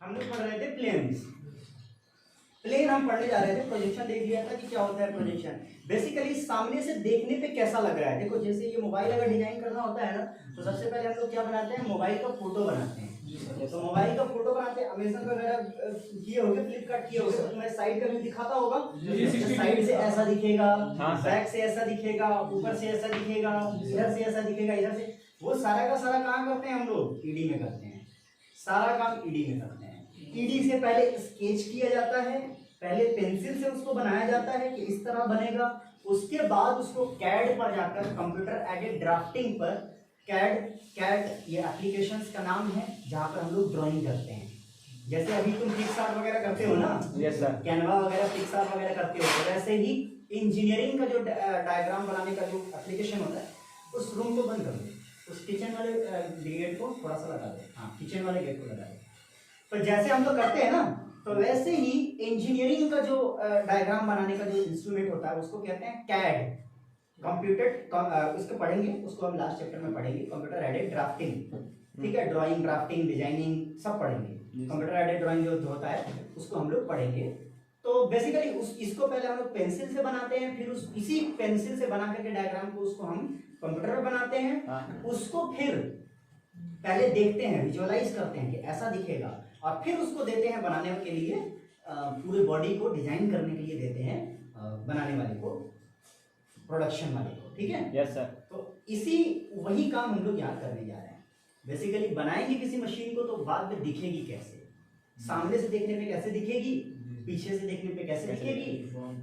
हम लोग पढ़ रहे थे प्लेन्स। प्लेन हम पढ़ने जा रहे थे, प्रोजेक्शन देख लिया था कि क्या होता है प्रोजेक्शन। बेसिकली सामने से देखने पे कैसा लग रहा है। देखो जैसे ये मोबाइल अगर डिजाइन करना होता है ना, तो सबसे पहले हम लोग क्या बनाते हैं, मोबाइल का फोटो बनाते हैं। तो मोबाइल का फोटो बनाते हैं, अमेजन वगैरह किए होंगे, फ्लिपकार्ट किए होंगे, तो तुम्हें साइड का व्यू दिखाता होगा। साइड से ऐसा दिखेगा, बैक से ऐसा दिखेगा, ऊपर से ऐसा दिखेगा, इधर से ऐसा दिखेगा, इधर से। वो सारा का सारा कहाँ करते हैं हम लोग, ईडी में करते हैं। सारा काम ईडी में करते हैं। ईडी से पहले स्केच किया जाता है, पहले पेंसिल से उसको बनाया जाता है कि इस तरह बनेगा। उसके बाद उसको कैड पर जाकर, कंप्यूटर एडेड ड्राफ्टिंग पर, कैड ये एप्लीकेशंस का नाम है जहाँ पर हम लोग ड्राइंग करते हैं। जैसे अभी तुम पिक्सार्ट वगैरह करते हो ना, यस सर, कैनवा वगैरह पिक्सार्ट वगैरह करते हो, तो वैसे ही इंजीनियरिंग का जो डायग्राम बनाने का जो एप्लीकेशन होता है, उस रूम को बंद कर दो, उस किचन वाले गेट को थोड़ा सा लगा दो। हाँ, किचन वाले गेट को लगा दो। तो जैसे हम लोग करते हैं ना, तो वैसे ही इंजीनियरिंग का जो डायग्राम बनाने का जो इंस्ट्रूमेंट होता है उसको कहते हैं कैड, कंप्यूटर। उसको पढ़ेंगे, उसको हम लास्ट चैप्टर में पढ़ेंगे, कंप्यूटर एडेड ड्राफ्टिंग। ठीक है, ड्राइंग, ड्राफ्टिंग, डिजाइनिंग सब पढ़ेंगे। कंप्यूटर एडेड ड्राइंग जो होता है उसको हम लोग पढ़ेंगे। तो बेसिकली इसको पहले हम लोग पेंसिल से बनाते हैं, फिर इसी पेंसिल से बना करके डायग्राम को उसको हम कंप्यूटर में बनाते हैं। उसको फिर पहले देखते हैं, विजुअलाइज करते हैं कि ऐसा दिखेगा, और फिर उसको देते हैं बनाने के लिए, पूरे बॉडी को डिजाइन करने के लिए देते हैं बनाने वाले को, प्रोडक्शन वाले को। ठीक है, यस सर। तो इसी वही काम हम लोग यहाँ करने जा रहे हैं। बेसिकली बनाएंगे किसी मशीन को तो बाद में दिखेगी कैसे, सामने से देखने पे कैसे दिखेगी, पीछे से देखने पे कैसे दिखेगी,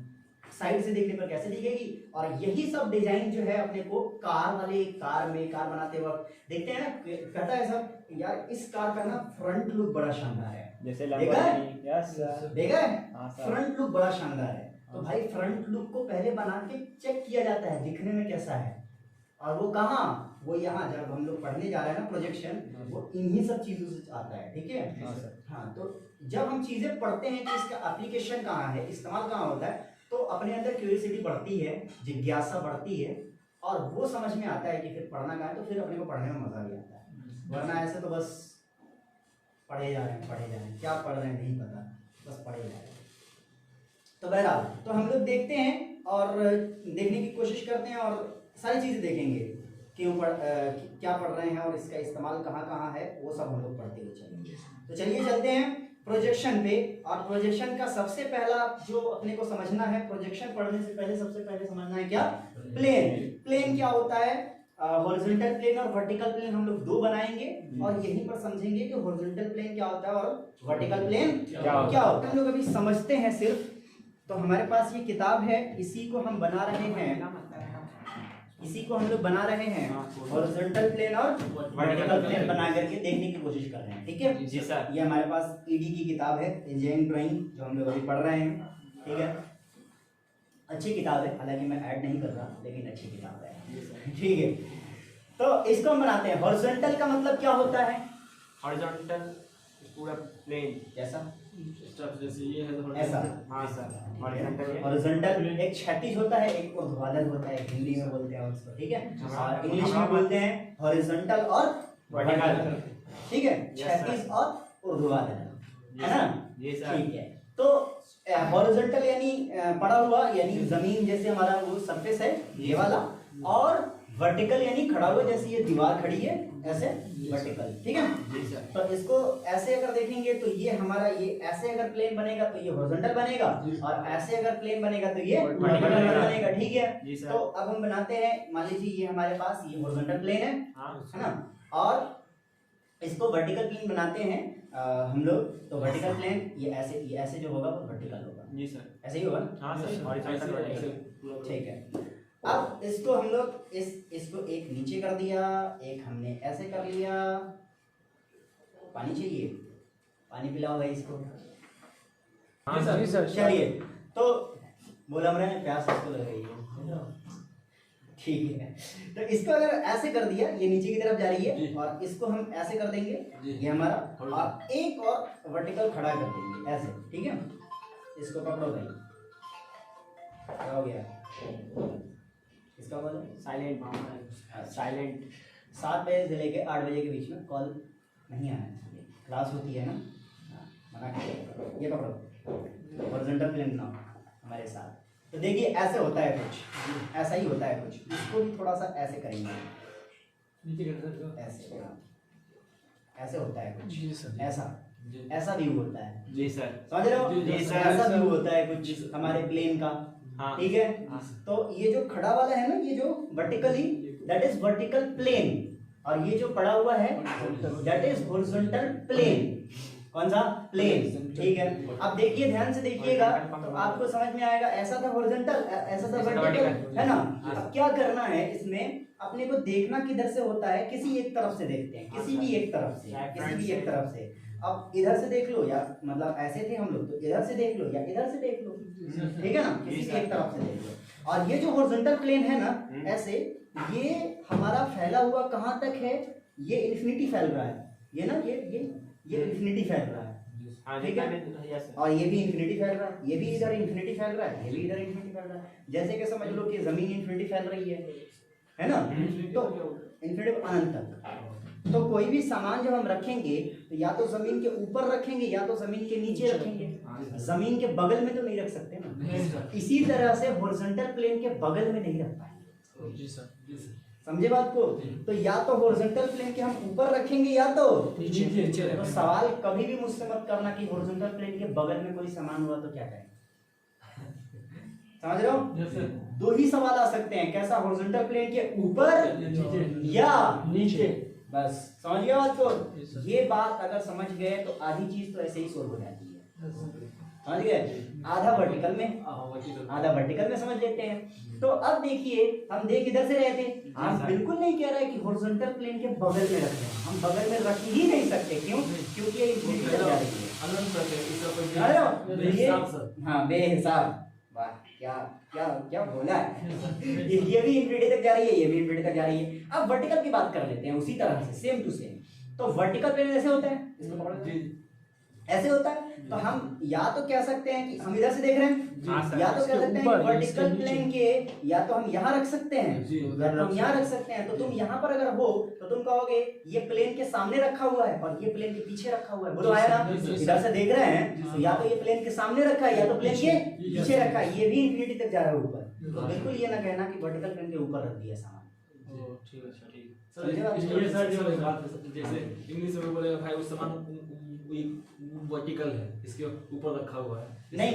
साइड से देखने पर कैसे दिखेगी। और यही सब डिजाइन जो है अपने को कार बनाते वक्त देखते हैं ना, कहता है सब यार इस कार का ना फ्रंट लुक बड़ा शानदार है, जैसे देखा है? यस सर, देखा है? हाँ सर। फ्रंट लुक बड़ा शानदार है। तो भाई फ्रंट लुक को पहले बना के चेक किया जाता है दिखने में कैसा है, और वो कहाँ, वो यहाँ जब हम लोग पढ़ने जा रहे हैं ना प्रोजेक्शन, वो इन्हीं सब चीजों से आता है। ठीक है, हाँ। तो जब हम चीजें पढ़ते हैं कि इसका एप्लीकेशन कहाँ है, इस्तेमाल कहाँ होता है, तो अपने अंदर क्यूरियोसिटी बढ़ती है, जिज्ञासा बढ़ती है, और वो समझ में आता है कि फिर पढ़ना कहाँ है, तो फिर अपने को पढ़ने में मजा भी आता है। वरना ऐसे तो बस पढ़े जा रहे हैं, क्या पढ़ रहे हैं नहीं पता, बस पढ़े जा रहे हैं। तो बहरहाल, तो हम लोग देखते हैं और देखने की कोशिश करते हैं, और सारी चीज़ें देखेंगे क्या पढ़ रहे हैं और इसका इस्तेमाल कहाँ कहाँ है, वो सब हम लोग पढ़ते हुए चलेंगे। तो चलिए चलते हैं प्रोजेक्शन पे। और प्रोजेक्शन का सबसे पहला जो अपने को समझना है, प्रोजेक्शन पढ़ने से पहले सबसे पहले समझना है क्या, प्लेन। प्लेन क्या होता है, हॉरिजॉन्टल प्लेन और वर्टिकल प्लेन हम लोग दो बनाएंगे, और यहीं पर समझेंगे कि हॉरिजॉन्टल प्लेन क्या होता है और वर्टिकल प्लेन क्या होता है। हम लोग अभी समझते हैं सिर्फ। तो हमारे पास ये किताब है, इसी को हम बना रहे हैं, हॉरिजॉन्टल प्लेन और वर्टिकल प्लेन बना करके देखने की कोशिश कर रहे हैं। ठीक है जी सर। ये हमारे पास ईडी की किताब है, इंजीनियरिंग ड्राइंग, जो हम लोग अभी पढ़ रहे हैं। ठीक है, अच्छी किताब है, हालांकि मैं ऐड नहीं कर रहा, लेकिन अच्छी किताब है। ठीक है, तो इसको हम बनाते हैं। हॉरिजॉन्टल का मतलब क्या होता है, हॉरिजॉन्टल पूरा प्लेन कैसा, जैसे ये है ऐसा। हाँ सर, हॉरिजॉन्टल हॉरिजॉन्टल एक क्षैतिज होता है, एक ऊर्ध्वाधर होता है, हिंदी में बोलते हैं उसको। ठीक है, और इंग्लिश में बोलते हैं हॉरिजॉन्टल और वर्टिकल। ठीक है, क्षैतिज और ऊर्ध्वाधर, है ना। ये सर। ठीक है, तो हॉरिजॉन्टल यानी पड़ा हुआ, यानी जमीन जैसे हमारा वो सरफेस है ये वाला, और वर्टिकल यानी खड़ा हुआ, जैसे ये दीवार खड़ी है ऐसे वर्टिकल। ठीक है, तो इसको ऐसे अगर देखेंगे तो ये हमारा, ये ऐसे अगर प्लेन बनेगा तो ये हॉरिजॉन्टल बनेगा, और ऐसे अगर प्लेन बनेगा तो ये वर्टिकल बनेगा। ठीक है, तो अब हम बनाते हैं, मान लीजिए ये हमारे पास ये हॉरिजॉन्टल प्लेन है ना, और इसको वर्टिकल प्लेन बनाते हैं हम लोग। तो वर्टिकल प्लेन ये ऐसे जो होगा वो वर्टिकल होगा। जी सर, ऐसे ही होगा ना। हाँ सर, हॉरिजॉन्टल। ठीक है, अब इसको हम लोग इसको एक नीचे कर दिया, एक हमने ऐसे कर लिया। पानी चाहिए, पानी पिलाओ भाई इसको। हाँ सर। चलिए, तो बोला हमने प्यास इसको लग रही है। ठीक है, तो इसको अगर ऐसे कर दिया, ये नीचे की तरफ जा रही है, और इसको हम ऐसे कर देंगे, ये हमारा, और एक और वर्टिकल खड़ा कर देंगे ऐसे। ठीक है, इसको पकड़ो भाई, क्या हो गया, इसका बोलो साइलेंट। 7 बजे से लेके 8 बजे के बीच में कॉल नहीं आना चाहिए, क्लास होती है ना। ये पकड़ो हॉरिजॉन्टल प्लेन बनाओ हमारे साथ। तो देखिए ऐसे होता है कुछ, ऐसा ही होता है कुछ। इसको भी थोड़ा सा ऐसे करेंगे, ऐसे, हाँ ऐसे होता है कुछ। जी सर। ऐसा व्यू होता है, जी सर। समझ रहे हो? जी सर। ऐसा व्यू होता है कुछ हमारे प्लेन का, हाँ। ठीक है। हाँ। तो ये जो खड़ा वाला है ना, ये जो vertically, that is vertical plane, और ये जो पड़ा हुआ है दैट इज हॉरिजॉन्टल प्लेन। कौन सा? प्लेन, ठीक है। अब देखिए ध्यान से देखिएगा तो आपको समझ में आएगा। ऐसा था हॉरिजॉन्टल, ऐसा था वर्टिकल, है ना। अब क्या करना है इसमें, अपने को देखना किधर से होता है, किसी एक तरफ से देखते हैं, किसी भी एक तरफ से, किसी भी एक तरफ से। अब इधर से देख लो, या मतलब ऐसे थे हम लोग, तो इधर से देख लो या इधर से देख लो, ठीक है ना, किसी भी एक तरफ से देख लो। और ये जो हॉरिजॉन्टल प्लेन है ना, ऐसे ये हमारा फैला हुआ कहाँ तक है, ये इन्फिनिटी फैल रहा है, ये ना, ये इन्फिनिटी फैल रहा है, ठीक है। और ये भी इन्फिनिटी फैल रहा है, ये भी इधर इन्फिनिटी फैल रहा है, ये भी इधर इन्फिनिटी फैल रहा है। जैसे कि समझ लो कि जमीन इन्फिनिटी फैल रही है ना, तो इन्फिनिटी अनंत तक। तो कोई भी सामान जब हम रखेंगे तो या तो जमीन के ऊपर रखेंगे या तो जमीन के नीचे रखेंगे, जमीन के बगल में तो नहीं रख सकते ना। इसी तरह से हॉरिजॉन्टल प्लेन के बगल में नहीं रख पाएंगे। जी सर। समझे बात को? तो या तो हॉरिजॉन्टल प्लेन के हम ऊपर रखेंगे या तो नीचे। तो सवाल कभी भी मुझसे मत करना कि हॉरिजॉन्टल प्लेन के बगल में कोई सामान हुआ तो क्या करें। समझ रहे हो? दो ही सवाल आ सकते हैं, कैसा? हॉरिजॉन्टल प्लेन के ऊपर या नीचे। बस समझ गए बात को? ये बात अगर समझ गए तो आधी चीज तो ऐसे ही सोल्व हो जाती है। समझ गए? आधा वर्टिकल में, आधा वर्टिकल में समझ लेते हैं। तो अब देखिए, हम देख इधर से रहे थे, हम बिल्कुल नहीं कह रहे कि हॉरिजॉन्टल प्लेन के बगल में रखें, हम बगल में रख ही नहीं सकते। क्यों? क्योंकि ये इन्फिनिटी तक जा रही है। ये हाँ बेहिसाब, वाह क्या क्या क्या बोला है। ये भी इन्फिनिटी तक जा रही है, ये भी इन्फिनिटी तक जा रही है। अब वर्टिकल की बात कर लेते हैं उसी तरह से, सेम टू सेम। तो वर्टिकल प्लेन ऐसे होता है, इसको पकड़ो, ऐसे होता है। तो हम या तो कह सकते हैं कि हम इधर से देख रहे हैं, या तो कह सकते हैं कि वर्टिकल प्लेन के या तो हम यहाँ रख सकते हैं या तो हम यहाँ रख सकते हैं। तो तुम यहाँ पर अगर हो तो तुम कहोगे ये प्लेन के सामने रखा हुआ है और ये प्लेन के पीछे रखा हुआ है। बोलो आया ना? इधर से देख रहे हैं तो या तो ये प्लेन के सामने रखा है या तो प्लेन के पीछे रखा है। ये भी इन्फिनिटी तक जा रहा है ऊपर। तो बिल्कुल ये ना कहना कि वर्टिकल प्लेन के ऊपर रख दिया सामान। ये सर जो बात जैसे इंग्लिश में बोले भाई उस सामान वर्टिकल है, इसके ऊपर रखा हुआ है। नहीं,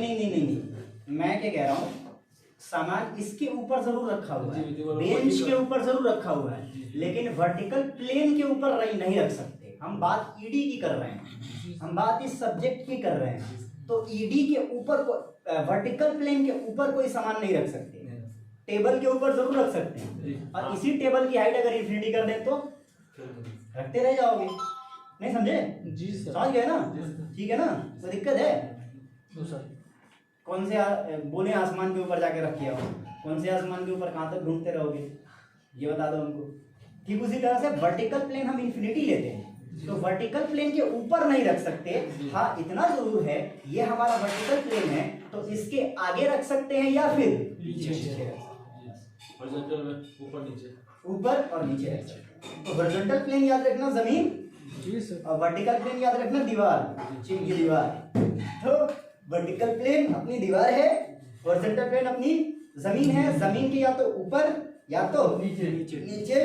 मैं क्या कह रहा हूँ, सामान इसके ऊपर जरूर रखा हुआ है, बेंच के ऊपर जरूर रखा हुआ है, लेकिन वर्टिकल प्लेन के ऊपर नहीं रख सकते। हम बात ईडी की कर रहे हैं, हम बात इस सब्जेक्ट की कर रहे हैं। तो ईडी के ऊपर वर्टिकल प्लेन के ऊपर कोई सामान नहीं रख सकते, टेबल के ऊपर जरूर रख सकते हैं। और इसी टेबल की हाइट अगर इन्फिनिटी कर दें तो रखते रह जाओगे। नहीं समझे? जी सर। समझ गए ना? ठीक है ना? कोई दिक्कत है? कौन से बोले आसमान के ऊपर जाके रखे हो, कौन से आसमान के ऊपर कहाँ तक ढूंढते रहोगे, ये बता दो हमको। ठीक उसी तरह से वर्टिकल प्लेन हम इन्फिनिटी लेते हैं तो वर्टिकल प्लेन के ऊपर नहीं रख सकते। हाँ इतना जरूर है, ये हमारा वर्टिकल प्लेन है तो इसके आगे रख सकते हैं या फिर ऊपर और नीचे रख सकते हैं। तो हॉरिजॉन्टल प्लेन याद रखना जमीन, और वर्टिकल प्लेन याद रखना दीवार, चिन्ह की दीवार। तो वर्टिकल प्लेन अपनी दीवार है, हॉरिजॉन्टल प्लेन अपनी जमीन है। जमीन के या तो ऊपर या तो नीचे,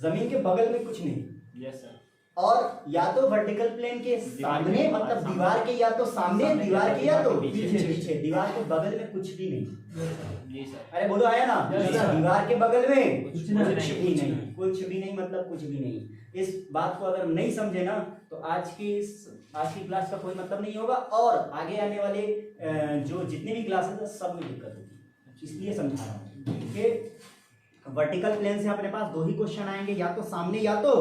जमीन के बगल में कुछ नहीं। Yes sir. और या तो वर्टिकल प्लेन के सामने, मतलब दीवार के या तो सामने, दीवार के या तो पीछे, दीवार के बगल में कुछ भी नहीं। जी सर। अरे बोलो आया ना? दीवार के बगल में कुछ भी नहीं, मतलब कुछ भी नहीं। इस बात को अगर नहीं समझे ना तो आज की क्लास का कोई मतलब नहीं होगा, और आगे आने वाले जो जितने भी क्लासेस है सब में दिक्कत होगी। इसलिए समझा रहा हूँ कि वर्टिकल प्लेन से अपने पास दो ही क्वेश्चन आएंगे, या तो सामने या तो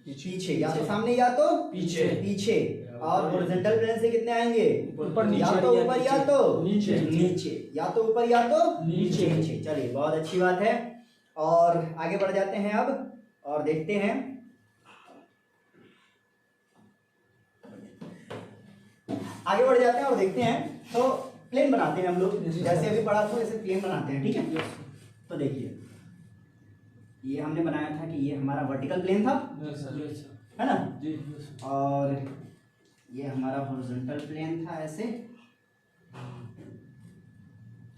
पीछे, या तो सामने या तो पीछे। और हॉरिजॉन्टल प्लेन से कितने आएंगे? या तो ऊपर या तो नीचे, या तो ऊपर या तो नीचे। चलिए बहुत अच्छी बात है, और आगे बढ़ जाते हैं अब और देखते हैं। आगे बढ़ जाते हैं और देखते हैं। तो प्लेन बनाते हैं हम लोग, जैसे अभी पढ़ा था वैसे प्लेन बनाते हैं, ठीक है। तो देखिए ये हमने बनाया था कि ये हमारा वर्टिकल प्लेन था, है ना। और ये हमारा हॉरिजॉन्टल प्लेन था ऐसे,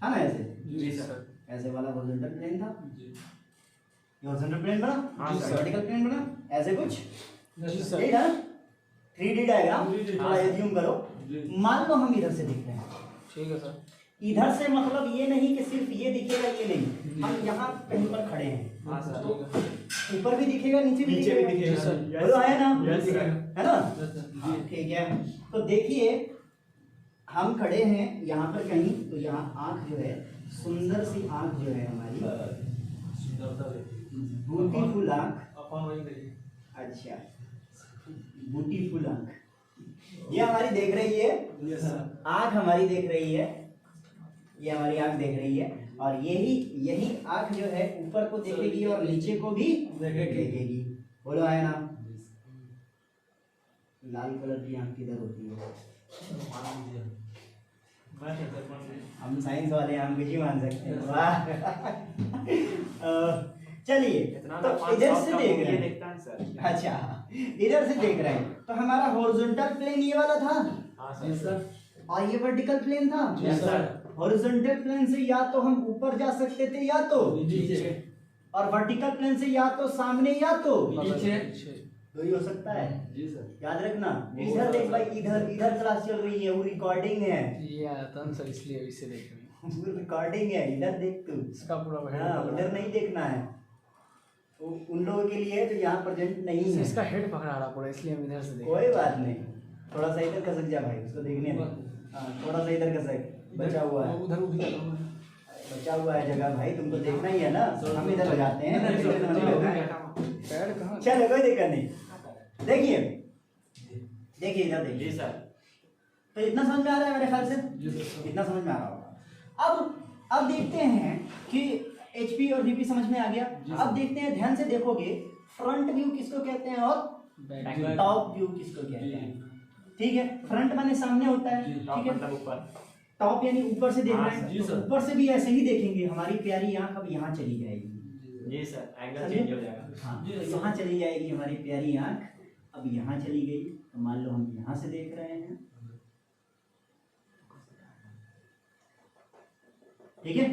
था ना ऐसे, जी सर। ऐसे वाला हॉरिजॉन्टल प्लेन था, जी ये हॉरिजॉन्टल प्लेन बना, हाँ सर। वर्टिकल प्लेन बना, ऐसे कुछ जी सर। ठीक है, 3D डायग्राम जी, जी, थोड़ा हाँ, एज्यूम करो। जी। मान लो हम इधर से देख रहे हैं, ठीक है सर। इधर से मतलब ये नहीं कि सिर्फ ये दिखेगा, ये नहीं, हम यहाँ कहीं पर खड़े हैं, हाँ सर। तो ऊपर भी दिखेगा, नीचे भी नीचे भी दिखेगा, दिखेगा सर, सर। बोलो है ना, यस सर। है ना, जी हाँ, ठीक है। तो देखिए हम खड़े हैं यहाँ पर कहीं, तो यहाँ आँख जो है, सुंदर सी आँख जो है हमारी, सुंदरता देखिए। ब्यूटीफुल आँख, अपन वही देखिए। अच्छा ब्यूटीफुल आँख, ये हमारी देख रही है, यस सर। आँख हमारी देख रही है, ये हमारी आँख देख रही है, और यही आँख जो है ऊपर को देखेगी और नीचे को भी देखेगी। बोलो है ना, लाल कलर की आँख किधर होती है? हम साइंस वाले हम कुछ ही मान सकते हैं। वाह चलिए, तो इधर से देख रहे हैं, अच्छा इधर से देख रहे हैं, तो हमारा हॉरिजॉन्टल प्लेन ये वाला था, हाँ सर। और ये वर्टिकल प्लेन था। जी सर। हॉरिजॉन्टल प्लेन से या तो हम ऊपर जा सकते थे या तो नीचे। और वर्टिकल प्लेन से या तो सामने या तो नीचे। दो ही हो सकता है, जी सर। याद रखना। इधर देख भाई, इधर इधर क्लास चल रही है, वो रिकॉर्डिंग है, ये आया था ना सर, इसलिए इसे देख रहे हैं। वो रिकॉर्डिंग है, इधर देख तू, इसका पूरा हाँ उधर नहीं देखना है, वो उन लोगों के लिए जो यहाँ प्रेजेंट नहीं है। इसका हेड पकड़ा रहा पूरा, इसलिए हम इधर से देख कोई बात नहीं, थोड़ा सा इधर खसक जा भाई, उसको देखने दे। हाँ, थोड़ा सा इधर खसक, बचा हुआ है, उधर उधर बचा हुआ है जगह भाई, तुमको देखना ही है ना, हम इधर हो जाते हैं। पैर कहाँ? चलो कोई दिक्कत नहीं, देखिए देखिए इधर देखिए। जी सर। तो इतना समझ में आ रहा है मेरे ख्याल से, जी सर। इतना समझ में आ रहा होगा। अब देखते हैं कि एचपी और वीपी समझ में आ गया। अब देखते हैं, ध्यान से देखोगे, फ्रंट व्यू किसको कहते हैं और बैक। टॉप व्यू किसको कहते हैं। ठीक है, फ्रंट माने सामने होता है, ठीक है, मतलब ऊपर। टॉप यानी ऊपर से देखना हाँ, है, जी तो सर। ऊपर से भी ऐसे ही देखेंगे। हमारी प्यारी आंख अब यहाँ चली जाएगी, जी सर, एंगल समझे? चेंज हो जाएगा। हाँ, जी तो सर। यहाँ चली जाएगी हमारी प्यारी आंख, अब यहाँ चली गई, तो मान लो हम यहाँ से देख रहे हैं, ठीक है।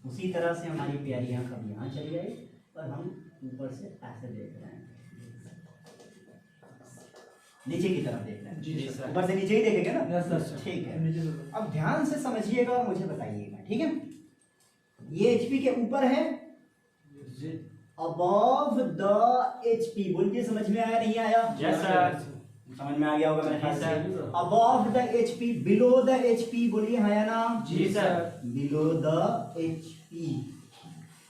उसी तरह से हमारी प्यारी आंख अब यहाँ चली आई और हम ऊपर से ऐसे देख रहे हैं, नीचे की तरफ देख रहे हैं। जी सर। ऊपर से नीचे ही देखेंगे ना, यस सर। ठीक है। अब ध्यान से समझिएगा और मुझे बताइएगा, ठीक है। ये एचपी के ऊपर है, जी। अबव द एचपी, बोलिए समझ में आया नहीं आया? Yes sir. समझ में आ गया होगा मेरे ख्याल जी से। Sir. Above the HP, below the HP, बोलिए है ना? जी सर। Below the HP.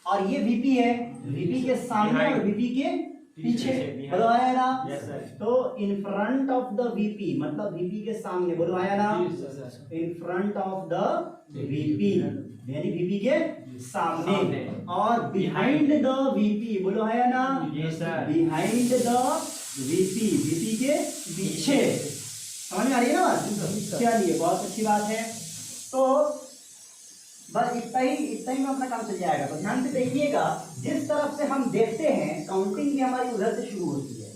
और ये वीपी है, वीपी के सामने और वीपी के पीछे, बोलो आया ना? Yes sir. तो in front of the VP, मतलब वीपी के सामने, बोलो आया ना? जी sir. In front of the VP, यानी वीपी के सामने, सामने। और बिहाइंड द वीपी, बोलो आया ना? जी sir. Behind the VP, VP के पीछे। समझ में आ रही है ना बात? चलिए, बहुत अच्छी बात है। तो बस इतना ही में अपना काम चल जाएगा। तो ध्यान से देखिएगा, जिस तरफ से हम देखते हैं काउंटिंग भी हमारी उधर से शुरू होती है,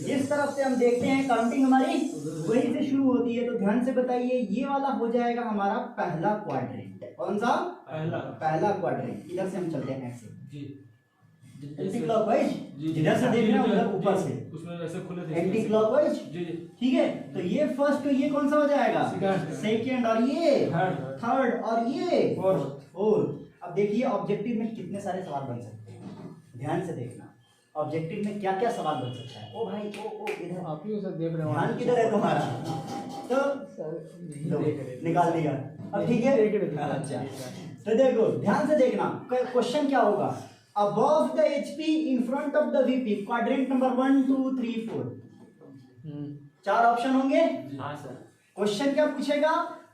जिस तरफ से हम देखते हैं काउंटिंग हमारी वहीं से शुरू होती है। तो ध्यान से बताइए, ये वाला हो जाएगा हमारा पहला क्वाड्रेंट। कौन सा? पहला क्वाड्रेंट। इधर से हम चलते हैं ऐसे, जी। एंटी क्लॉकवाइज, जिधर से देख रहे हैं उधर ऊपर से, उसमें वैसे खुले थे। एंटी क्लॉकवाइज, जी जी। ठीक है। तो ये फर्स्ट, तो ये कौन सा हो जाएगा? Second। सेकंड, और ये Third। थर्ड, और ये Fourth। अब देखिए ऑब्जेक्टिव में कितने सारे सवाल बन सकते हैं, ध्यान से देखना। ऑब्जेक्टिव में क्या क्या सवाल बन सकता है। ओ भाई, ओ इधर आप ही उसे देख रहे हो। ध्यान किधर है तुम्हारा? तो सर नहीं लो, देख रहे। निकाल दिया। अब ठीक है, देख रहे थे। अच्छा। तो देखो ध्यान से देखना, क्वेश्चन क्या होगा? Above the HP in front of the VP, quadrant number 1 2 3 4, चार ऑप्शन होंगे। हाँ सर। क्वेश्चन क्या पूछेगा?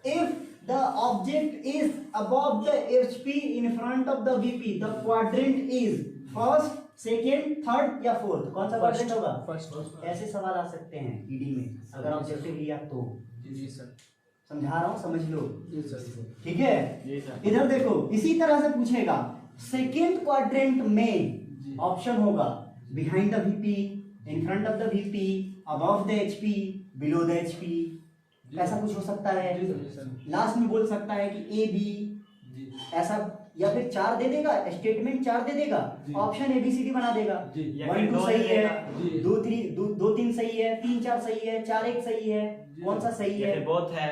If the object is above the HP in front of the VP, the quadrant is first, second, third या fourth. कौन सा quadrant होगा? First. ऐसे सवाल आ सकते हैं ईडी में, अगर ऑब्जेक्टिव लिया तो। जी सर। समझा रहा हूँ, समझ लो, जी सर। ठीक है। जी सर। इधर देखो, इसी तरह से पूछेगा। सेकेंड क्वाड्रेंट में ऑप्शन होगा behind the VP, in front of the VP, above the HP, below the HP, ऐसा कुछ हो सकता है। जी लास्ट में बोल सकता है कि ए बी, जी ऐसा, या फिर 4 दे देगा, स्टेटमेंट 4 दे देगा, जी। ऑप्शन ABCD बना देगा। जी, या 1 फिर 2 दो सही दे है, देगा। जी। 2 3 सही है, 3 4 सही है, 4 1 सही है, जी। कौन सा सही या है? फिर बहुत है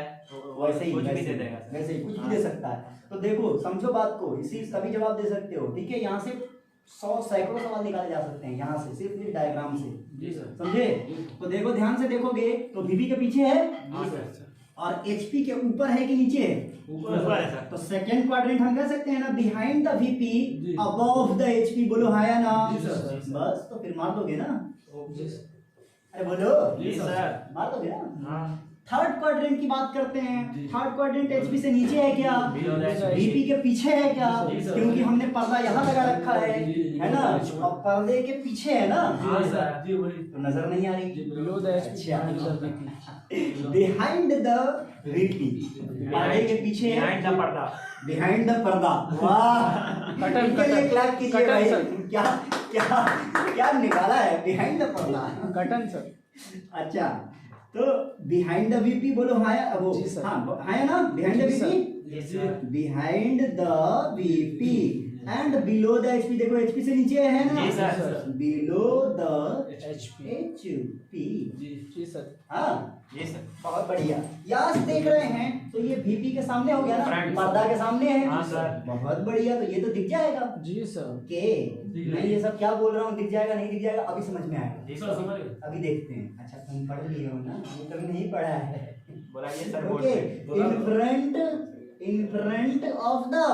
वैसे ही कुछ भी वैसे दे ही, देगा सर। वैसे ही कुछ भी हाँ। दे सकता है। तो देखो समझो बात को, इसी तभी जवाब दे सकते हो। ठीक है, यहाँ से 100 सैकड़ों सवाल निकाले जा सकते हैं यहाँ से, सिर्फ इस डायग्राम से। जी सर। समझे? तो देखो ध्यान से देखोगे तो VP के पीछे है हाँ सर। और HP के ऊपर है कि नीचे है? ऊपर है सर। तो सेकंड क्वाड्रेंट हम कह सकते हैं ना, बिहाइंड द VP जी। Above the HP। बोलो हाँ या ना? जी सर। बस तो फिर मार दोगे ना? जी सर। अरे बोलो, जी सर। मार दोगे ना? हाँ। थर्ड क्वाड्रेंट की बात करते हैं। जी। थर्ड क्वाड्रेंट HP से नीचे है क्या? Below the HP। VP के पीछे है क्या? जी सर। क्योंकि हमने पर्दा यहाँ लगा रखा है, जी, है ना? जी। और पर्दे के पीछे है ना? हाँ सर। जी वही। तो नजर नहीं आ रही। जी बिलो द एचपी अच्छा। बिहाइंड द VP, पर्दे के पीछे है, Behind the पर्दा। बिहाइंड द पर्दा। वाह, कटन, इनके लिए कटन। क्लैप कीजिए कटन, भाई। सर। क्या क्या क्या निकाला है बिहाइंड द पर्दा? Curtain sir. अच्छा, तो बिहाइंड द VP बोलो हाँ या वो? जी सर। हाँ हाँ या ना? बिहाइंड द जी सर। VP, जी sir. Behind the VP and below the HP। देखो HP से नीचे है ना? जी sir. Below the HP. HP। जी सर। हाँ, जी सर। बहुत बढ़िया। यहाँ से देख रहे हैं तो ये VP के सामने हो गया ना, Front। पर्दा के सामने है। हाँ सर। बहुत बढ़िया, तो ये तो दिख जाएगा। जी सर। ओके, मैं ये सब क्या बोल रहा हूँ, दिख जाएगा नहीं दिख जाएगा अभी समझ में आएगा। जी सर सर। समझ गए। अभी देखते हैं। अच्छा तुम पढ़ लिए हो ना, ये कभी नहीं पढ़ा है। बोलाइए सर। बोल ओके, पे। In front of the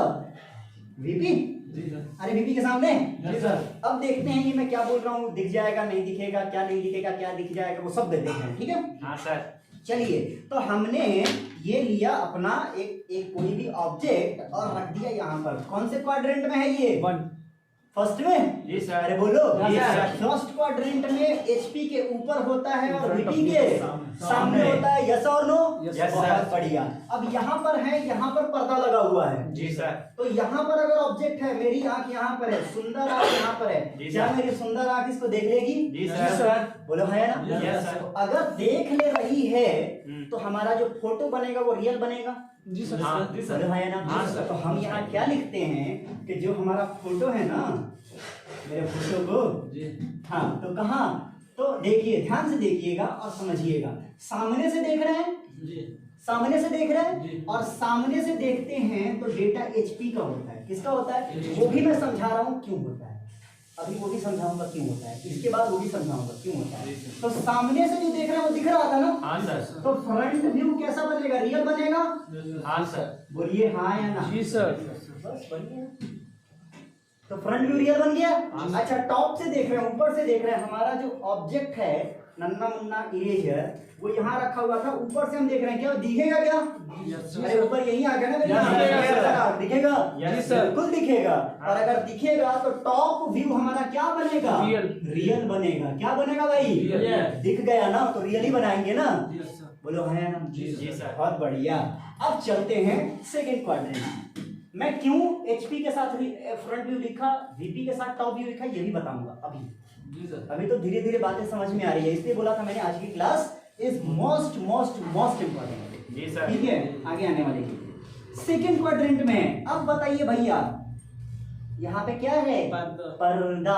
VP। जी सर। अरे VP के सामने। जी सर। अब देखते हैं ये मैं क्या बोल रहा हूँ, दिख जाएगा नहीं दिखेगा, क्या नहीं दिखेगा क्या दिख जाएगा, वो सब देते हैं। ठीक है, हाँ सर। चलिए। तो हमने ये लिया अपना एक कोई भी ऑब्जेक्ट और रख दिया यहाँ पर। कौन से क्वाड्रेंट में है ये? 1। फर्स्ट में? जी सर। अरे बोलो। जी सर। फर्स्ट क्वाड्रेंट में HP के ऊपर होता है और In front VP of के सामने। सामने होता है। यस और नो? Yes, Yes, बहुत sir। बढ़िया। अब यहाँ पर है, यहाँ पर पर्दा लगा हुआ है। जी सर। तो यहाँ पर अगर ऑब्जेक्ट है, मेरी आंख यहाँ पर है, सुंदर आंख यहाँ पर है, जी क्या सर। मेरी सुंदर आंख इसको देख लेगी? जी सर। सर। बोलो है ना? Yes, sir। तो अगर देख ले रही है हम्म। तो हमारा जो फोटो बनेगा वो रियल बनेगा। जी सर। हाँ। जी बोलो सर। है ना? हाँ, सर। तो हम यहाँ क्या लिखते हैं कि जो हमारा फोटो है ना, मेरे फोटो को, जी। हाँ तो कहाँ, तो देखिए ध्यान से देखिएगा और समझिएगा। सामने से देख रहे हैं, जी। सामने से देख रहे जी। हैं, और सामने से देखते हैं तो डेटा HP का होता है। किसका होता है? HP। वो भी मैं समझा रहा हूँ क्यों होता है, अभी वो भी समझाऊंगा क्यों होता है, इसके बाद वो भी समझाऊंगा क्यों होता है। तो सामने से जो देख रहे हैं वो दिख रहा था ना, हाँ सर। तो फ्रंट व्यू कैसा बनेगा? रियल बनेगा। हाँ सर। बोलिए हाँ या ना? जी सर। बस बन गया। तो फ्रंट व्यू रियल बन गया। अच्छा, टॉप से देख रहे हैं, ऊपर से देख रहे हैं, हमारा जो ऑब्जेक्ट है नन्ना मुन्ना इरेजर, वो यहाँ रखा हुआ था, ऊपर से हम देख रहे हैं, क्या दिखेगा क्या? अरे ऊपर यही आ गया ना मेरे Yes, यहाँ, yes, sir। दिखेगा? Yes, जी सर। बिल्कुल दिखेगा। और अगर दिखेगा तो टॉप व्यू हमारा क्या बनेगा? Real। रियल बनेगा। क्या बनेगा भाई? Real। दिख गया ना, तो रियल ही बनाएंगे ना। जी सर। बोलो है ना? जी सर। बहुत बढ़िया। अब चलते हैं सेकंड क्वाड्रेंट। मैं क्यों HP के साथ फ्रंट व्यू लिखा, VP के साथ टॉप व्यू लिखा, ये भी बताऊंगा अभी। जी सर। अभी तो धीरे धीरे बातें समझ में आ रही है, इसलिए बोला था मैंने आज की class is most most most important. जी सर। ठीक है, आगे आने वाले की सेकंड क्वाड्रेंट में। अब बताइए भैया, यहाँ पे क्या है? पर्दा। पर्दा।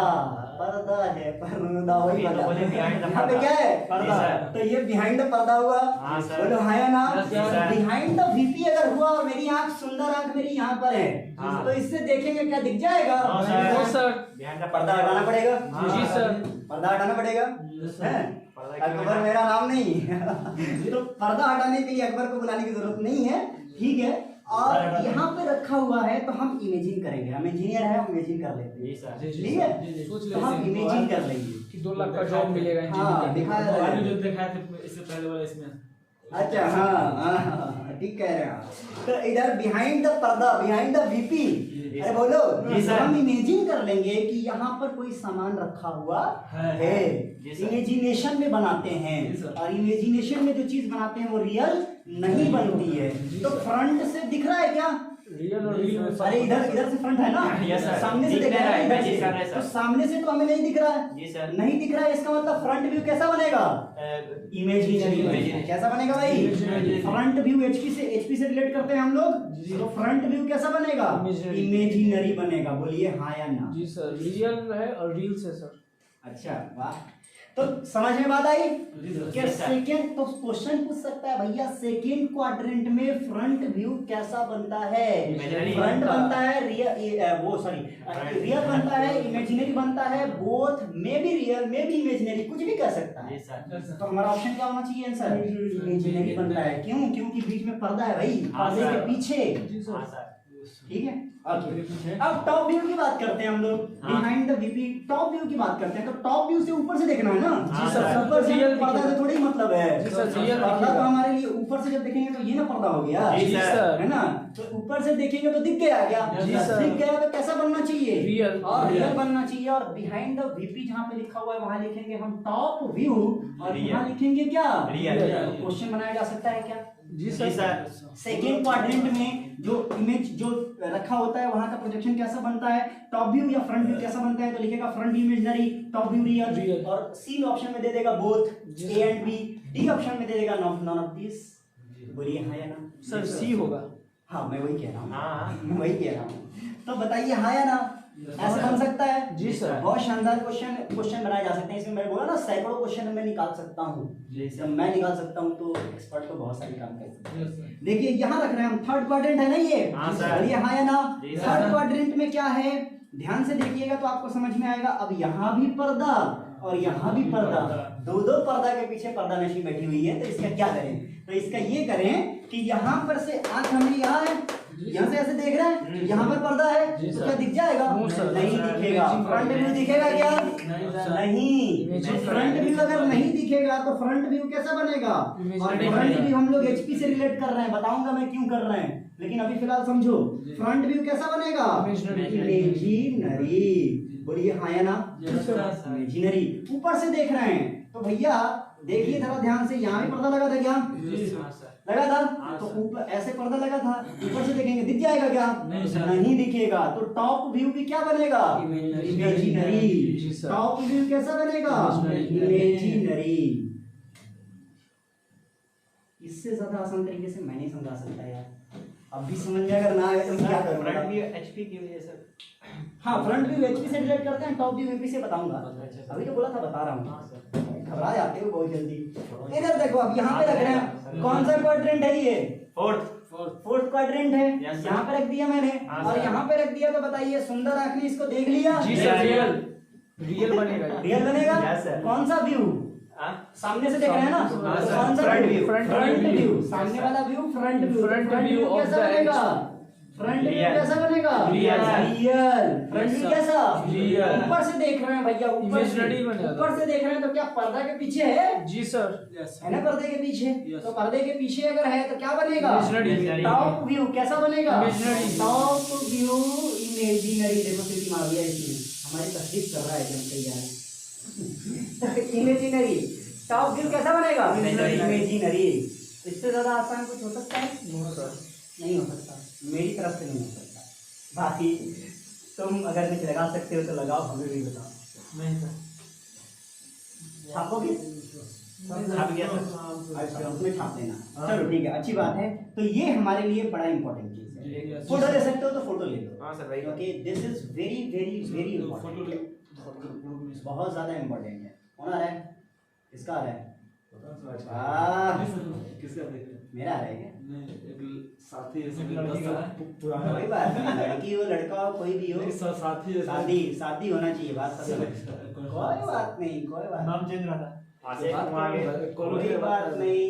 पर्दा है, पर्दा वही ये तो पर्दा। बोले behind the यहाँ पे पर्दा। क्या है? जी पर्दा। सर। तो ये बिहाइंड द पर्दा हुआ। हाँ सर। बोलो हाँ या ना? Yes, sir। Behind the VP अगर हुआ और मेरी आंख, सुंदर आंख मेरी यहाँ पर है, हाँ। तो इससे देखेंगे क्या दिख जाएगा? हाँ, sir. No sir. Behind the पर्दा हटाना पड़ेगा। जी सर। पर्दा हटाना पड़ेगा। Yes, sir। हैं? पर्दा क्यों अकबर हटा- मेरा नाम नहीं। तो पर्दा हटाने के लिए अकबर को बुलाने की जरूरत नहीं है। ठीक है, और यहाँ पे रखा हुआ है तो हम इमेजिन करेंगे। हम इंजीनियर है, हम इमेजिन कर लेते जी हैं। सर। जी, जी, ठीक है, जी, जी। सोच तो हम ले इमेजिन कर लेंगे। कि 2 लाख का जॉब मिलेगा हाँ, इंजीनियर दिखाया का। जा रहा अभी है। जो दिखाए थे इससे पहले वाला इसमें। अच्छा, हाँ, ठीक कह रहे हैं आप। तो इधर बिहाइंड द पर्दा, बिहाइंड द VP, जी, अरे सर। बोलो। जी, सर। हम इमेजिन कर लेंगे कि यहाँ पर कोई सामान रखा हुआ है। जी, सर। इमेजिनेशन में बनाते जी, हैं, सर। और इमेजिनेशन में जो चीज बनाते हैं वो रियल नहीं बनती है। जी, तो सर। फ्रंट से दिख रहा है क्या? रियल और रील में अरे इधर से फ्रंट है ना, Yes, sir. सामने से दिख देख रहा है रहा इधर है, से, दिख रहा है, तो sir. सामने से तो हमें नहीं दिख रहा है, जी सर। नहीं दिख रहा है, इसका मतलब फ्रंट व्यू कैसा बनेगा, इमेजिनरी Imaginary. कैसा बनेगा भाई, Imaginary. फ्रंट व्यू एचपी से रिलेट करते हैं हम लोग, तो फ्रंट व्यू कैसा बनेगा, Imaginary. इमेजिनरी बनेगा, बोलिए हाँ या ना। जी सर, रियल है और रील से सर। अच्छा वाह, तो समझ में बात आई जी कि सर। सेकेंड, तो क्वेश्चन पूछ सकता है भैया सेकेंड क्वाड्रेंट में फ्रंट व्यू कैसा बनता है, Imaginary फ्रंट बनता बनता है रियल, वो सॉरी रियल बनता है, इमेजिनरी बनता है, both may be real may be imaginary, कुछ भी कह सकता है। जी सर। तो हमारा ऑप्शन क्या होना चाहिए आंसर, इमेजिनरी बनता है, क्यों, क्योंकि बीच में पर्दा है भाई, हाँ, पर्दे के सर। पीछे, हाँ सर। ठीक है। ओके, अब टॉप व्यू की बात करते हैं हम लोग, हाँ। Behind the VP top view की बात करते हैं, तो टॉप व्यू से ऊपर से देखना है ना, जी सर। ऊपर से रियल पर्दा से थोड़ी मतलब है, जी सर, रियल पर्दा तो दिखेगा। हमारे लिए ऊपर से जब देखेंगे तो ये ना पर्दा हो गया, जी जी सर। सर। है ना, तो ऊपर से देखेंगे तो दिख गया क्या, जी सर। दिख गया तो कैसा बनना चाहिए, रियल। और रियल बनना चाहिए, और बिहाइंड द वीपी जहाँ पे लिखा हुआ है वहां लिखेंगे हम टॉप व्यू, और रियल। यहाँ लिखेंगे क्या, रियल। क्वेश्चन बनाया जा सकता है क्या, जी जी सर। सर। सेकेंड क्वाड्रेंट में जो इमेज जो रखा होता है वहां का प्रोजेक्शन कैसा बनता है, टॉप व्यू या फ्रंट व्यू कैसा बनता है, तो लिखेगा front view imaginary, top view real, Real. और सी ऑप्शन में दे देगा बोथ जी A and B, D option में दे देगा नॉन ऑफ दिस, बोलिए हाँ या ना, सर सी होगा। हाँ मैं वही कह रहा हूँ, हाँ। मैं वही कह रहा हूँ, तो बताइए हाँ या ना, ऐसा बन सकता है, जी सर। बहुत शानदार क्वेश्चन बनाए जा सकते हैं इसमें, मैंने बोला ना सैकड़ों क्वेश्चन मैं निकाल सकता हूँ, जी सर। जब मैं निकाल सकता हूँ तो एक्सपर्ट तो बहुत सारे काम कर सकते हैं। देखिए यहाँ रख रहे हैं हम, थर्ड क्वाड्रेंट है ना ये, हाँ सर। बोलिए हाँ या ना, जी सर। थर्ड क्वाड्रेंट में क्या है, ध्यान से देखिएगा तो आपको समझ में आएगा, अब यहाँ भी पर्दा और यहाँ भी पर्दा, दो दो पर्दा के पीछे पर्दा नशी बैठी हुई है, तो इसका क्या करें, तो इसका ये करें कि यहाँ पर से आंख हमें यहाँ है, यहाँ से ऐसे देख रहे हैं, यहाँ पर पर्दा है, जी तो सर। क्या दिख जाएगा, नो सर। नहीं दिखेगा, फ्रंट व्यू दिखेगा क्या, नहीं, Imagine फ्रंट व्यू अगर नहीं दिखेगा तो फ्रंट व्यू कैसा बनेगा, और Imaginary फ्रंट बनेगा। व्यू हम लोग एचपी से रिलेट कर रहे हैं, बताऊंगा मैं क्यों कर रहे हैं, लेकिन अभी फिलहाल समझो, फ्रंट व्यू कैसा बनेगा, Imaginary। इमेजिनरी, बोलिए हाँ या ना, इमेजिनरी, ऊपर से देख रहे हैं, तो भैया देखिए थोड़ा ध्यान से, यहाँ भी पर्दा लगा था क्या, हाँ सर। लगा था, हाँ, तो सर। ऊपर ऐसे पर्दा लगा था, ऊपर से देखेंगे दिख जाएगा क्या, नहीं, सर। नहीं दिखेगा, तो टॉप व्यू भी क्या बनेगा, Imaginary। इमेजिनरी, जी सर। टॉप व्यू कैसा बनेगा, Imaginary। इमेजिनरी। इससे ज्यादा आसान तरीके से मैं नहीं समझा सकता यार, अब भी समझ में अगर ना आए तो मैं क्या फ्रंट करूंगा, व्यू एचपी की वजह से। हाँ फ्रंट व्यू एचपी से रिलेट करते हैं, टॉप व्यू वीपी से बताऊंगा, अच्छा। अभी तो बोला था बता रहा हूँ, हाँ सर। घबरा जाते हो बहुत जल्दी। इधर देखो, अब यहाँ पे रख रहे हैं, कौन सा क्वाड्रेंट है ये, फोर्थ। फोर्थ क्वाड्रेंट है, Yes, sir. यहाँ पे रख दिया मैंने, हाँ, और sir. यहाँ पे रख दिया, तो बताइए सुंदर आँख ने इसको देख लिया, जी सर, रियल रियल बनेगा ये। रियल बनेगा, Yes, sir. कौन सा व्यू, हाँ। सामने से देख रहे हैं ना, हाँ, तो sir. कौन सा Front view, view. Front view, सामने वाला view front view, Front front view view of कैसा the बनेगा, edge. Front view Real. कैसा बनेगा, Real. Real, front view Yes, sir. कैसा, Real. ऊपर से देख रहे हैं भैया, ऊपर Imaginary बनेगा। से, ऊपर से देख रहे हैं, तो क्या पर्दा के पीछे है, जी सर। है ना पर्दे के पीछे, Yes. तो पर्दे के पीछे अगर है तो क्या बनेगा, Imaginary। टॉप व्यू कैसा बनेगा, Imaginary। टॉप व्यू इमेजिनरी, देखो सिर्फ मार दिया इसने, हमारी तस्दीक कर रहा है एकदम तैयार, इमेजिनरी, टॉप व्यू कैसा बनेगा, Imaginary। इमेजिनरी, इससे ज्यादा आसान कुछ हो सकता है, नो सर। नहीं हो सकता, मेरी तरफ से नहीं हो सकता, बाकी तुम अगर कुछ लगा सकते हो तो लगाओ, हमें भी बताओ, नहीं सर। छापोगे, छाप गया सर। अच्छा उसमें छाप देना, चलो ठीक है, अच्छी बात है, तो ये हमारे लिए बड़ा इंपॉर्टेंट चीज है, जी, yes. फोटो ले सकते हो तो फोटो ले लो, हाँ सर भाई। क्योंकि this is very very very तो फोटो ले इम्पोर्टेंट, बहुत ज्यादा इम्पोर्टेंट है, कौन आ रहा है, किसका आ रहा है, किसका देख रहे हैं? मेरा आ रहा है क्या, नहीं, एक साथी ऐसे एक लड़की का है। पुराना कोई बात नहीं, लड़की हो लड़का हो कोई भी हो, नहीं, साथी ऐसे- शादी शादी होना चाहिए, बात सब अलग है। कोई कोई बात नहीं, कोई बात नहीं, नाम चेंज रहा था। आशे कुमार के। कोई बात नहीं,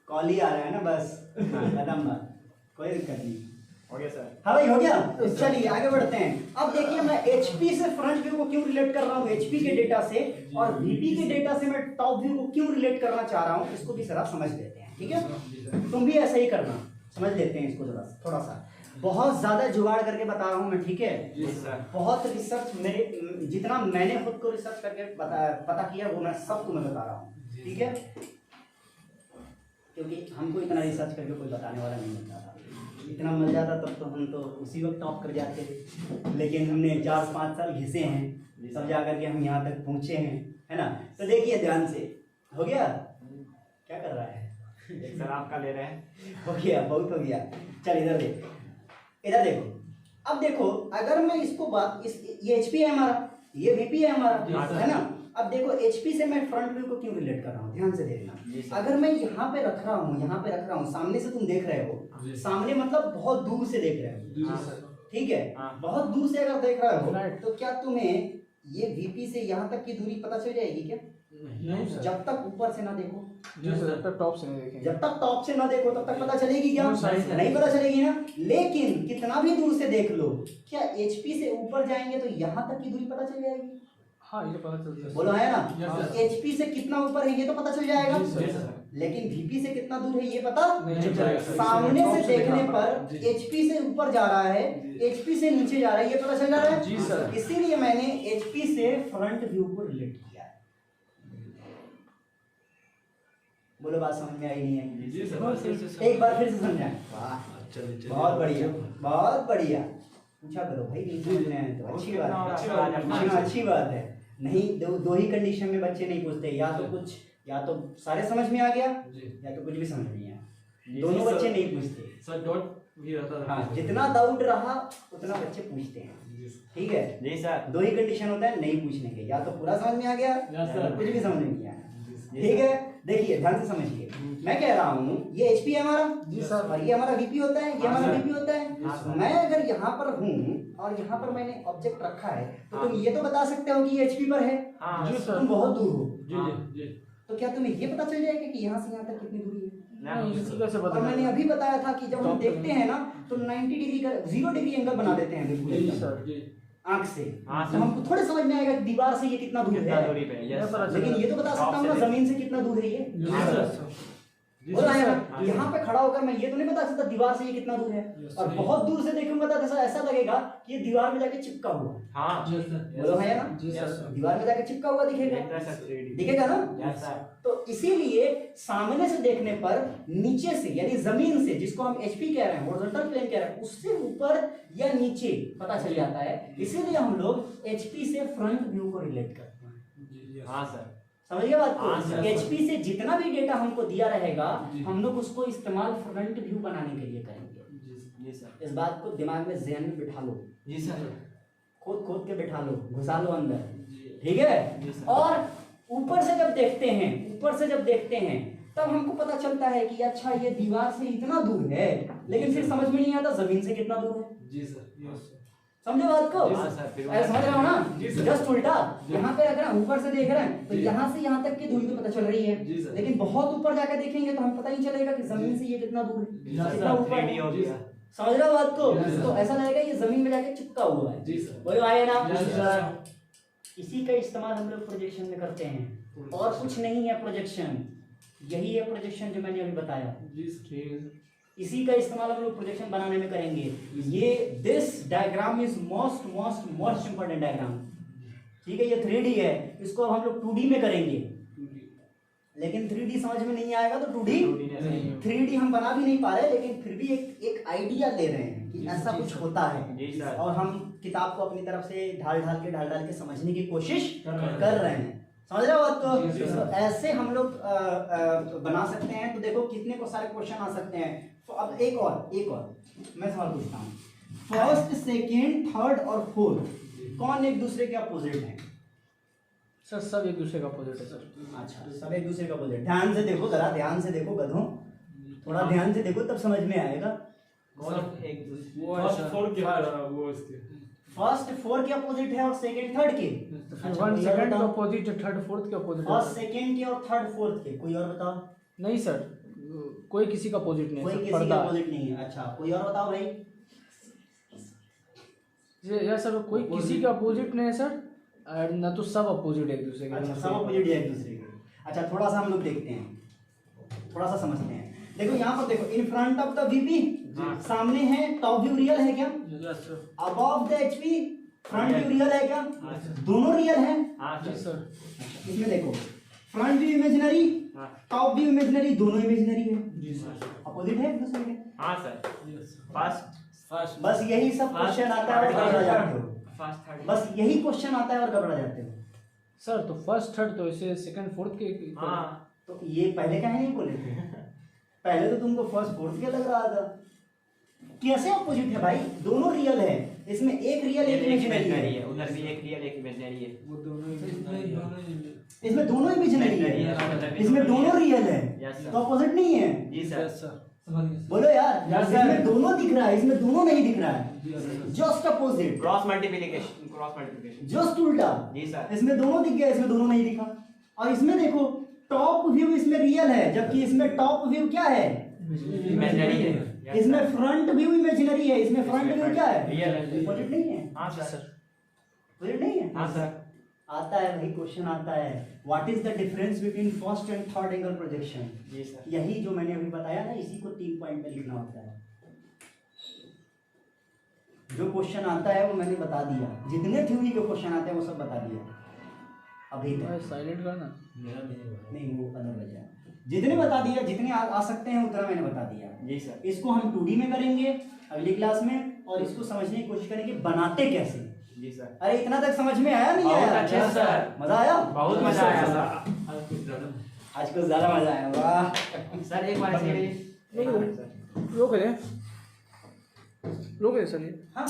कॉल ही आ रहा है ना बस, हाँ, खत्म बात, कोई दिक्कत नहीं। हो गया सर। हाँ भाई हो गया, तो चलिए आगे बढ़ते हैं। अब देखिए मैं एचपी से फ्रंट व्यू को क्यों रिलेट कर रहा हूँ एचपी के डेटा से, और वीपी के डेटा से मैं टॉप व्यू को क्यों रिलेट करना चाह रहा हूँ, इसको भी जरा समझ लेते हैं, ठीक है, तुम भी ऐसा ही करना, समझ लेते हैं इसको जरा थोड़ा सा, बहुत ज्यादा जुगाड़ करके बता रहा हूँ मैं, ठीक है, जी सर। बहुत रिसर्च मेरे, जितना मैंने खुद को रिसर्च करके पता किया वो मैं सब तुम्हें बता रहा हूँ, ठीक है, क्योंकि हमको इतना रिसर्च करके कोई बताने वाला नहीं मिलता था, इतना मिल जाता तब तो हम तो उसी वक्त टॉप कर जाते, लेकिन हमने 4-5 साल घिसे हैं, सब जा करके हम यहाँ तक पहुँचे हैं, है ना। तो देखिए ध्यान से, हो गया, क्या कर रहा है एक सर आपका ले रहे हैं। हो गया, बहुत हो गया। चल इधर देख, इधर देखो। अब देखो अगर मैं इसको ये एचपी है हमारा, ये वीपी है हमारा, है ना। अब देखो एचपी से मैं फ्रंट व्यू को क्यों रिलेट कर रहा हूँ, ध्यान से देखना। अगर मैं यहाँ पे रख रहा हूँ, यहाँ पे रख रहा हूँ, सामने से तुम देख रहे हो, सामने मतलब बहुत दूर से देख रहे हो, ठीक है, बहुत दूर से अगर देख रहे हो तो क्या तुम्हें ये वीपी से यहाँ तक की दूरी पता चल जाएगी क्या? नहीं सर, जब तक ऊपर से ना देखो, जब तक टॉप से नहीं देखेंगे, जब तक टॉप से ना देखो तब तक पता चलेगी क्या? नहीं, नहीं पता चलेगी ना। लेकिन कितना भी दूर से देख लो, क्या एचपी से ऊपर जाएंगे तो यहाँ तक की दूरी पता चल जाएगी? हाँ ये पता चलता है। बोलो है ना, एचपी से कितना ऊपर है ये तो पता चल जाएगा, सर। लेकिन वीपी से कितना दूर है ये पता नहीं चलेगा सर। सामने से टॉप से देखने देखना पर जी। एचपी से ऊपर जा रहा है, एचपी से नीचे जा रहा है, ये पता चल जा रहा है जी सर। इसीलिए मैंने एचपी से फ्रंट व्यू को रिलेट किया है। बोलो बात समझ में आई नहीं है? जी सर। एक बार फिर से समझाएं। वाह, चलिए बहुत बढ़िया, बहुत बढ़िया। पूछा करो भाई, नहीं समझ में आए तो अच्छी बात है, अच्छी बात है। नहीं दो ही कंडीशन में बच्चे नहीं पूछते, या तो कुछ, या तो सारे समझ में आ गया, या तो कुछ भी समझ नहीं आया। दोनों बच्चे नहीं पूछते सर, डॉट भी रहता है। हाँ, जितना डाउट रहा उतना बच्चे पूछते हैं, ठीक है। जी सर। दो ही कंडीशन होता है नहीं पूछने के, या तो पूरा समझ में आ गया, या कुछ भी समझ में नहीं आया, ठीक है। देखिए ध्यान से समझिए, मैं कह रहा हूँ ये एचपी है हमारा, जी सर। और ये हमारा वीपी होता है, ये हमारा वीपी होता हाँ, है। मैं अगर यहाँ पर हूँ और यहाँ पर मैंने ऑब्जेक्ट रखा है, तो तुम ये तो बता सकते हो कि ये एचपी पर है, हाँ, जी सर। तुम बहुत दूर हो, जी। तो क्या तुम्हें ये पता चल जाएगा कि यहाँ से यहाँ तक कितनी दूरी है? नहीं, इसी कैसे और पता मैंने चलेगा? अभी बताया था कि जब हम देखते हैं ना तो 90 डिग्री का 0 डिग्री एंगल बना देते हैं बिल्कुल जी एकदम, सर। आंख से, हाँ, तो हमको थोड़े समझ में आएगा कि दीवार से ये कितना दूर कितना है, दूरी पे है? यस पता सर। चल- लेकिन ये तो बता सकता हूँ ना जमीन से कितना दूर है ये। जी हाँ, सर। सर। बोल रहा है ना, हाँ, यहाँ पे खड़ा होकर मैं ये तो नहीं बता सकता दीवार से ये कितना दूर है, और बहुत दूर से देखूंगा तो ऐसा लगेगा कि ये दीवार में जाके चिपका हुआ है। हाँ, बोलो है ना, जी सर। दीवार में जाके चिपका हुआ दिखेगा, देखता है सर 3D। दिखेगा ना। Yes sir. तो इसीलिए सामने से देखने पर नीचे से यानी जमीन से, जिसको हम एचपी कह रहे हैं, हॉरिजॉन्टल प्लेन कह रहे हैं, उससे ऊपर या नीचे पता चल जाता है। इसीलिए हम लोग एचपी से फ्रंट व्यू को रिलेट करते हैं। हाँ सर। समझ गए बात हाँ, को? सर। एचपी से जितना भी डेटा हमको दिया रहेगा, जी। हम लोग उसको इस्तेमाल फ्रंट व्यू बनाने के लिए करेंगे। जी सर। इस बात को दिमाग में ज़हन में बिठा लो, जी सर। खोद खोद के बिठा लो, घुसा लो अंदर, ठीक है। जी सर। और ऊपर से जब देखते हैं, ऊपर से जब देखते हैं तब हमको पता चलता है कि अच्छा ये दीवार से इतना दूर है, लेकिन फिर समझ में नहीं आता जमीन से कितना दूर है। जी सर। समझे बात को? जी सर, फिर ऐसा समझ रहे हो ना? जी सर। जस्ट उल्टा, जी। यहाँ पे अगर हम ऊपर से देख रहे हैं तो जी। यहाँ से यहाँ तक की दूरी तो पता चल रही जी है, सर। लेकिन बहुत ऊपर जाकर देखेंगे तो हम पता ही चलेगा कि जमीन से ये कितना दूर है, जी सर। कितना ऊपर 3D हो है। गया। समझ रहे हो बात को? जी सर। तो ऐसा लगेगा ये जमीन में जाके चिपका हुआ है। जी सर। बोलो आए ना? जी सर। इसी का इस्तेमाल हम लोग प्रोजेक्शन में करते हैं, और कुछ नहीं है प्रोजेक्शन, यही है प्रोजेक्शन जो मैंने अभी बताया। जी सर। ठीक है सर। इसी का इस्तेमाल हम लोग प्रोजेक्शन बनाने में करेंगे। ये this diagram is most most most important diagram, ठीक है। ये 3D है, इसको अब हम लोग 2D में करेंगे, लेकिन 3D समझ में नहीं आएगा तो 2D 3D हम बना भी नहीं पा रहे, लेकिन फिर भी एक आइडिया ले रहे हैं कि ऐसा कुछ होता है, जी सर। और हम किताब को अपनी तरफ से ढाल ढाल के समझने की कोशिश कर रहे हैं। समझ रहे हो बात को? जी, जी, तो सर। ऐसे हम लोग बना सकते हैं। तो देखो कितने को सारे क्वेश्चन आ सकते हैं। तो अब एक और मैं सवाल पूछता हूँ, फर्स्ट सेकेंड थर्ड और फोर्थ कौन एक दूसरे के अपोजिट हैं? सर सब एक दूसरे का अपोजिट है सर। अच्छा, सब एक दूसरे का अपोजिट। ध्यान से देखो, जरा ध्यान से देखो गधों, थोड़ा ध्यान से देखो तब समझ में आएगा। और एक दूसरे वो फर्स्ट फोर क्या है वो इसके? फर्स्ट 4 के अपोजिट है और सेकंड थर्ड के। फिर अच्छा, 1 कोई और सेकंड बताओ? अपोजिट, थर्ड फोर्थ के अपोजिट है फर्स्ट सर। सेकंड के और थर्ड फोर्थ के, कोई और बताओ? नहीं सर, कोई किसी का अपोजिट नहीं कोई है किसी सर, का पर्दा। अपोजिट नहीं है। अच्छा, कोई और बताओ भाई? ये सर कोई किसी का अपोजिट नहीं है सर, और ना तो सब अपोजिट है एक दूसरे के। अच्छा, सब अपोजिट है एक दूसरे के। अच्छा, थोड़ा सा हम लोग देखते हैं, थोड़ा सा समझते हैं। देखो यहाँ पर देखो, इन फ्रंट ऑफ द वीपी, सामने है टॉप व्यू रियल है क्या? Yes sir. Above the HP front view real है क्या? दोनों रियल है। हाँ जी सर। सर। इसमें देखो फ्रंट व्यू इमेजिनरी, हाँ। टॉप व्यू इमेजिनरी, दोनों इमेजिनरी है, जी सर। अपोजिट है एक दूसरे के। हाँ सर। फर्स्ट फर्स्ट बस यही सब क्वेश्चन आता है और घबरा जाते हो, फर्स्ट थर्ड। बस यही क्वेश्चन आता है और घबरा जाते हो। सर तो फर्स्ट थर्ड तो इसे सेकंड फोर्थ के हाँ तो ये पहले काहे नहीं बोले थे? पहले तो तुमको फर्स्ट फोर्थ के लग रहा था। कैसे अपोजिट है भाई? दोनों रियल है, इसमें एक रियल एक इमेजिनरी है, उधर भी एक रियल एक इमेजिनरी है। वो दोनों इसमें दोनों इमेजिनरी है, इसमें दोनों रियल है, यस तो सर। अपोजिट नहीं है। जी सर। सर बोलो यार, Yes, sir. इसमें दोनों दिख रहा है, इसमें दोनों नहीं दिख रहा है, just opposite, cross multiplication, cross multiplication. Just उल्टा। जी सर। इसमें दोनों दिख गया, इसमें दोनों नहीं दिखा। और इसमें देखो टॉप व्यू इसमें रियल है, जबकि इसमें टॉप व्यू क्या है? इमेजिनरी है। Yes, इसमें sir। फ्रंट व्यू इमेजिनरी है, इसमें फ्रंट व्यू क्या है? रियल है। अपोजिट नहीं है, हाँ सर। अपोजिट नहीं है। हाँ सर। आता है भाई, क्वेश्चन आता है, what is the difference between first and third angle projection? जी सर। यही जो मैंने अभी बताया ना, इसी को 3 पॉइंट में लिखना होता है। जो क्वेश्चन आता है वो मैंने बता दिया, जितने थ्योरी के क्वेश्चन आते हैं वो सब बता दिया अभी तक। साइलेंट करना। नहीं वो अलग वजह है, जितने बता दिया, जितने आ सकते हैं उतना मैंने बता दिया। जी सर। इसको हम 2D में करेंगे अगली क्लास में, और इसको समझने की कोशिश करेंगे बनाते कैसे। जी सर। अरे इतना तक समझ में आया नहीं बहुत आया? अच्छे से सर। मजा आया? बहुत मजा आया सर। आज कुछ ज्यादा मजा आया, वाह। सर एक बार इसके लिए रोक दे सर ये। हाँ